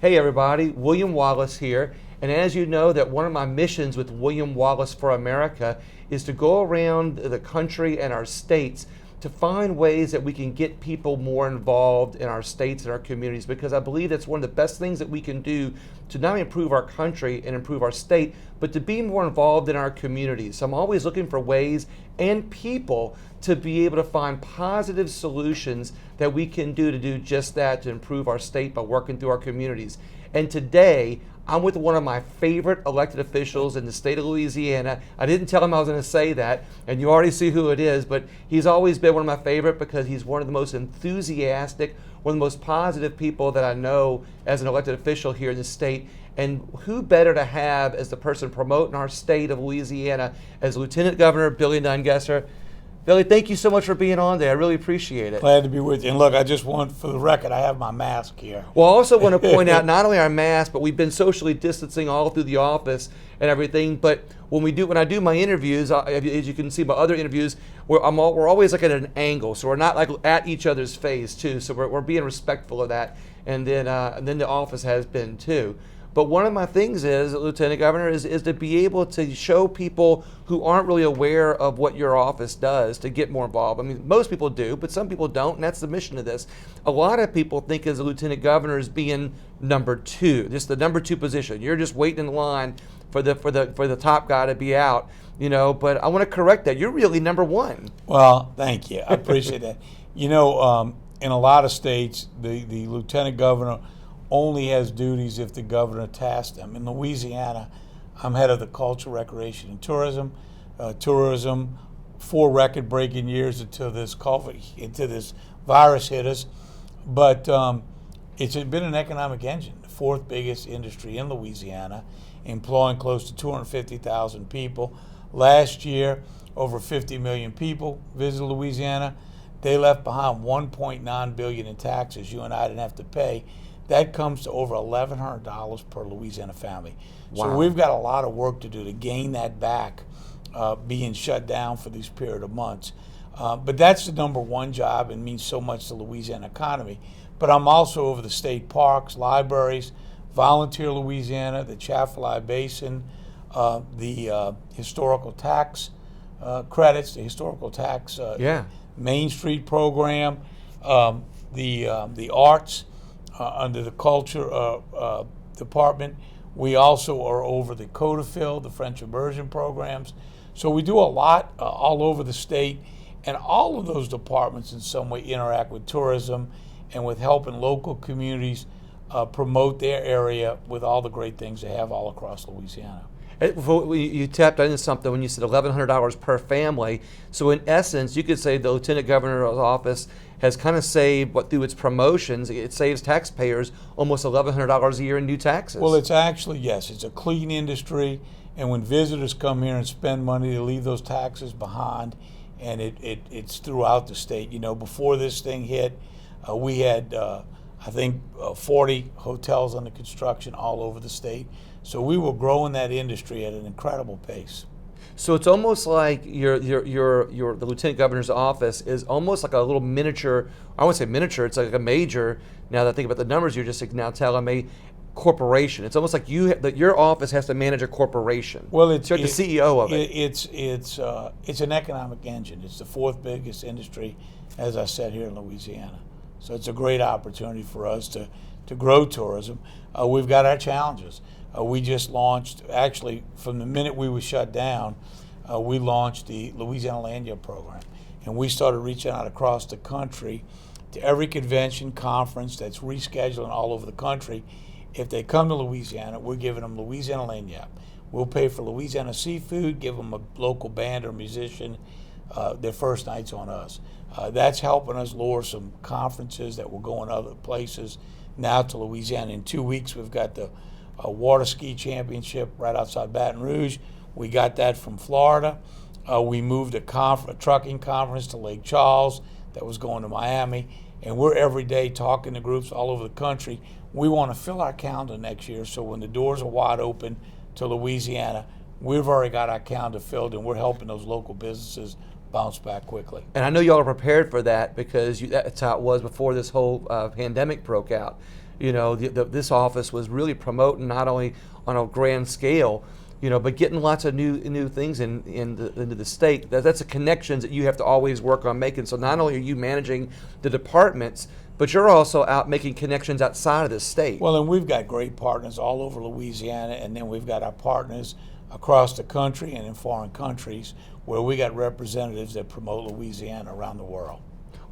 Hey everybody, William Wallace here. And as you know, that one of my missions with William Wallace for America is to go around the country and our states to find ways that we can get people more involved in our states and our communities, because I believe that's one of the best things that we can do to not only improve our country and improve our state, but to be more involved in our communities. So I'm always looking for ways and people to be able to find positive solutions that we can do just that, to improve our state by working through our communities. And today, I'm with one of my favorite elected officials in the state of Louisiana. I didn't tell him I was going to say that, and you already see who it is, but he's always been one of my favorite because he's one of the most enthusiastic, one of the most positive people that I know as an elected official here in the state. And who better to have as the person promoting our state of Louisiana as Lieutenant Governor Billy Nungessor. Billy, thank you so much for being on there. I really appreciate it. Glad to be with you. And look, I just want, for the record, I have my mask here. Well, I also want to point out not only our mask, but we've been socially distancing all through the office and everything. But when I do my interviews, as you can see by other interviews, we're always like at an angle, so we're not like at each other's face too. So we're being respectful of that, and then the office has been too. But one of my things is, Lieutenant Governor, is to be able to show people who aren't really aware of what your office does to get more involved. I mean, most people do, but some people don't, and that's the mission of this. A lot of people think as a Lieutenant Governor as being number two, just the number two position. You're just waiting in line for the top guy to be out, But I want to correct that. You're really number one. Well, thank you. I appreciate that. In a lot of states, the Lieutenant Governor only has duties if the governor tasks them. In Louisiana, I'm head of the Culture, Recreation, and Tourism. Tourism, 4 record-breaking years until this virus hit us. But it's been an economic engine, the 4th biggest industry in Louisiana, employing close to 250,000 people. Last year, over 50 million people visited Louisiana. They left behind $1.9 billion in taxes you and I didn't have to pay. That comes to over $1,100 per Louisiana family. Wow. So we've got a lot of work to do to gain that back, being shut down for this period of months. But that's the number one job and means so much to the Louisiana economy. But I'm also over the state parks, libraries, Volunteer Louisiana, the Chaffalay Basin, the historical tax credits, the historical tax Main Street program, the arts, under the Culture Department. We also are over the Codafil, the French immersion programs. So we do a lot all over the state, and all of those departments in some way interact with tourism and with helping local communities promote their area with all the great things they have all across Louisiana. You tapped into something when you said $1,100 per family. So in essence, you could say the Lieutenant Governor's office has kind of saved, through its promotions, it saves taxpayers almost $1,100 a year in new taxes. Well, it's actually, yes, it's a clean industry, and when visitors come here and spend money, they leave those taxes behind, and it's throughout the state. Before this thing hit, we had, 40 hotels under construction all over the state. So we were growing that industry at an incredible pace. So it's almost like the Lieutenant Governor's office is almost like a little miniature, I wouldn't say miniature, it's like a major, now that I think about the numbers you're just now telling me, corporation. It's almost like your office has to manage a corporation. Well, you're the CEO of it. It's an economic engine. It's the 4th biggest industry, as I said, here in Louisiana. So it's a great opportunity for us to grow tourism. We've got our challenges. We just launched, actually, from the minute we were shut down, we launched the Louisiana Land Yield Program. And we started reaching out across the country to every convention, conference that's rescheduling all over the country. If they come to Louisiana, we're giving them Louisiana Land Yield. We'll pay for Louisiana seafood, give them a local band or musician. Their first night's on us. That's helping us lure some conferences that were going other places now to Louisiana. In 2 weeks, we've got the water ski championship right outside Baton Rouge. We got that from Florida. We moved a trucking conference to Lake Charles that was going to Miami. And we're every day talking to groups all over the country. We want to fill our calendar next year, so when the doors are wide open to Louisiana, we've already got our calendar filled, and we're helping those local businesses bounce back quickly. And I know y'all are prepared for that because that's how it was before this whole pandemic broke out. this office was really promoting not only on a grand scale, but getting lots of new things into the state. That's the connections that you have to always work on making. So not only are you managing the departments, but you're also out making connections outside of the state. Well, and we've got great partners all over Louisiana, and then we've got our partners across the country and in foreign countries where we got representatives that promote Louisiana around the world.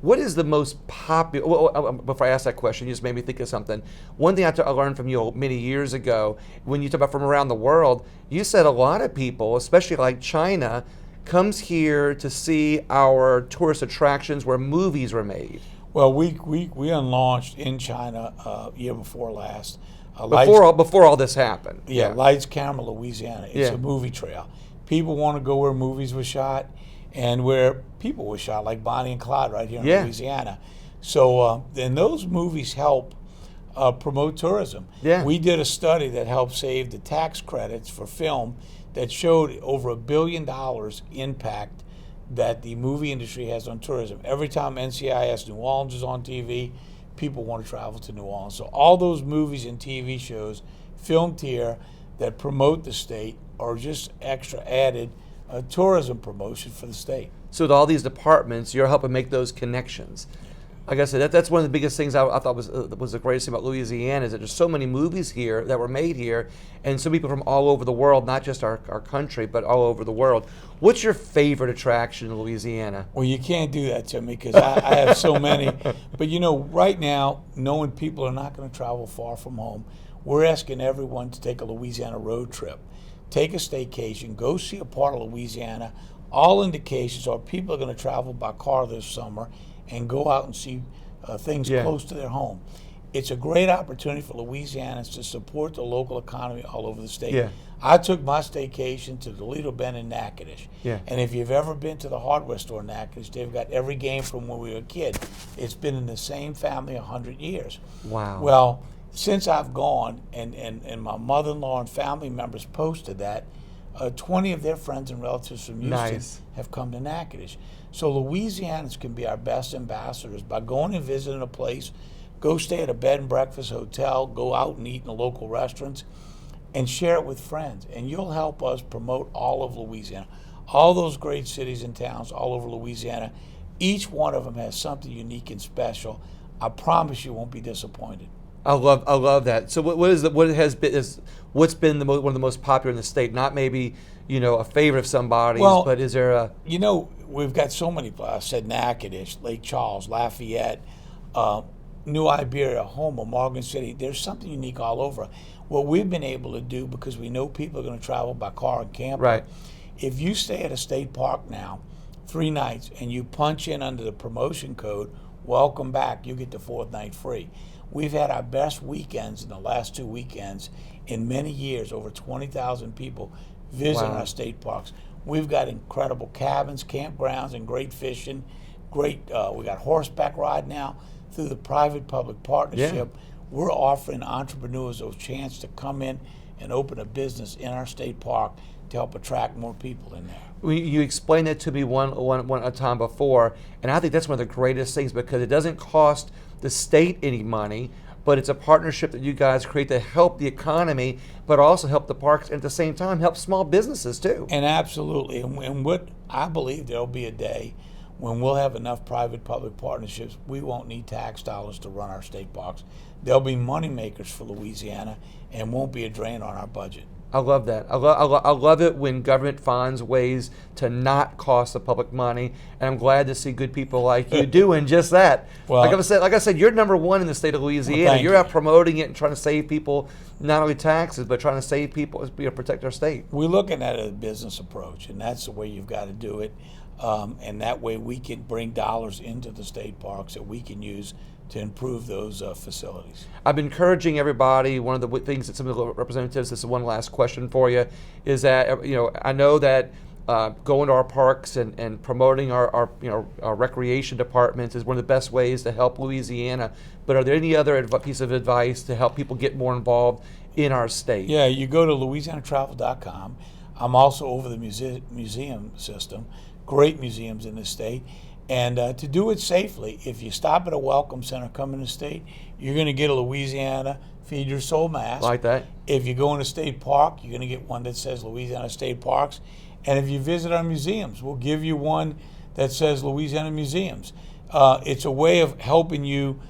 What is the most popular, before I ask that question, you just made me think of something. One thing I learned from you many years ago, when you talk about from around the world, you said a lot of people, especially like China, comes here to see our tourist attractions where movies were made. Well, we unlaunched in China year before last. Before all this happened. Yeah, Lights, Camera, Louisiana. It's a movie trail. People want to go where movies were shot and where people were shot, like Bonnie and Clyde right here in Louisiana. So, and those movies help promote tourism. Yeah. We did a study that helped save the tax credits for film that showed over $1 billion impact that the movie industry has on tourism. Every time NCIS New Orleans is on TV, people want to travel to New Orleans. So all those movies and TV shows filmed here that promote the state are just extra added tourism promotion for the state. So with all these departments, you're helping make those connections. Like I said, that's one of the biggest things I thought was the greatest thing about Louisiana, is that there's so many movies here that were made here, and so people from all over the world, not just our country, but all over the world. What's your favorite attraction in Louisiana? Well, you can't do that to me because I have so many. But right now, knowing people are not going to travel far from home, we're asking everyone to take a Louisiana road trip. Take a staycation, go see a part of Louisiana. All indications are people are going to travel by car this summer and go out and see things close to their home. It's a great opportunity for Louisianans to support the local economy all over the state. Yeah. I took my staycation to the Lido Bend in Natchitoches. Yeah. And if you've ever been to the hardware store in Natchitoches, they've got every game from when we were a kid. It's been in the same family 100 years. Wow. Well, since I've gone and my mother-in-law and family members posted that, 20 of their friends and relatives from Houston have come to Natchitoches. So Louisianans can be our best ambassadors by going and visiting a place. Go stay at a bed and breakfast hotel, go out and eat in the local restaurants, and share it with friends. And you'll help us promote all of Louisiana. All those great cities and towns all over Louisiana, each one of them has something unique and special. I promise you won't be disappointed. I love that. So what's been one of the most popular in the state? Not maybe a favorite of somebody's, but is there a? We've got so many. I said Natchitoches, Lake Charles, Lafayette, New Iberia, Houma, Morgan City. There's something unique all over. What we've been able to do, because we know people are going to travel by car and camper. Right. If you stay at a state park now, 3 nights, and you punch in under the promotion code, welcome back, you get the 4th night free. We've had our best weekends in the last 2 weekends in many years, over 20,000 people visiting our state parks. We've got incredible cabins, campgrounds, and great fishing. We got horseback ride now through the private-public partnership. We're offering entrepreneurs a chance to come in and open a business in our state park to help attract more people in there. You explained it to me one time before, and I think that's one of the greatest things, because it doesn't cost the state any money, but it's a partnership that you guys create to help the economy, but also help the parks, and at the same time help small businesses too. And absolutely, and what I believe there'll be a day when we'll have enough private-public partnerships, we won't need tax dollars to run our state parks. They'll be money makers for Louisiana and won't be a drain on our budget. I love that. I love it when government finds ways to not cost the public money, and I'm glad to see good people like you doing just that. Well, like I said, you're number one in the state of Louisiana. Well, you're out promoting it and trying to save people not only taxes, but trying to save people, protect our state. We're looking at it as a business approach, and that's the way you've got to do it. And that way we can bring dollars into the state parks that we can use to improve those facilities. I've been encouraging everybody. One of the things that some of the representatives, this is one last question for you, is that I know that going to our parks and promoting our recreation departments is one of the best ways to help Louisiana. But are there any other piece of advice to help people get more involved in our state? Yeah, you go to louisianatravel.com. I'm also over the museum system. Great museums in the state. And to do it safely, if you stop at a welcome center coming to state, you're going to get a Louisiana Feed Your Soul mask. Like that. If you go in a state park, you're going to get one that says Louisiana State Parks. And if you visit our museums, we'll give you one that says Louisiana Museums. It's a way of helping you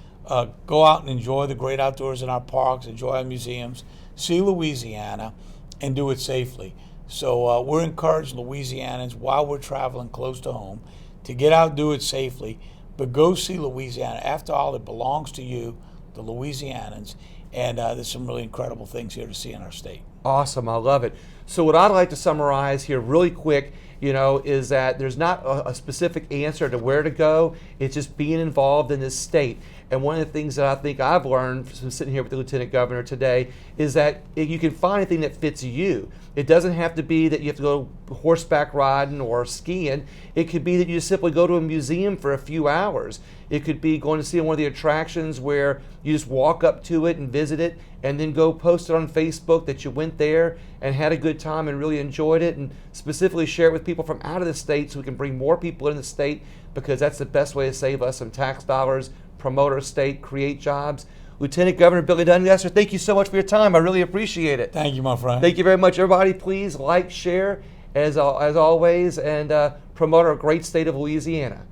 go out and enjoy the great outdoors in our parks, enjoy our museums, see Louisiana, and do it safely. So we're encouraging Louisianans while we're traveling close to home to get out and do it safely, but go see Louisiana. After all, it belongs to you, the Louisianans, and there's some really incredible things here to see in our state. Awesome, I love it. So what I'd like to summarize here really quick, is that there's not a specific answer to where to go. It's just being involved in this state. And one of the things that I think I've learned from sitting here with the Lieutenant Governor today is that you can find anything that fits you. It doesn't have to be that you have to go horseback riding or skiing. It could be that you just simply go to a museum for a few hours. It could be going to see one of the attractions where you just walk up to it and visit it and then go post it on Facebook that you went there and had a good time and really enjoyed it, and specifically share it with people from out of the state so we can bring more people in the state, because that's the best way to save us some tax dollars, promote our state, create jobs. Lieutenant Governor Billy Nungessor, thank you so much for your time. I really appreciate it. Thank you, my friend. Thank you very much. Everybody, please like, share, as always, and promote our great state of Louisiana.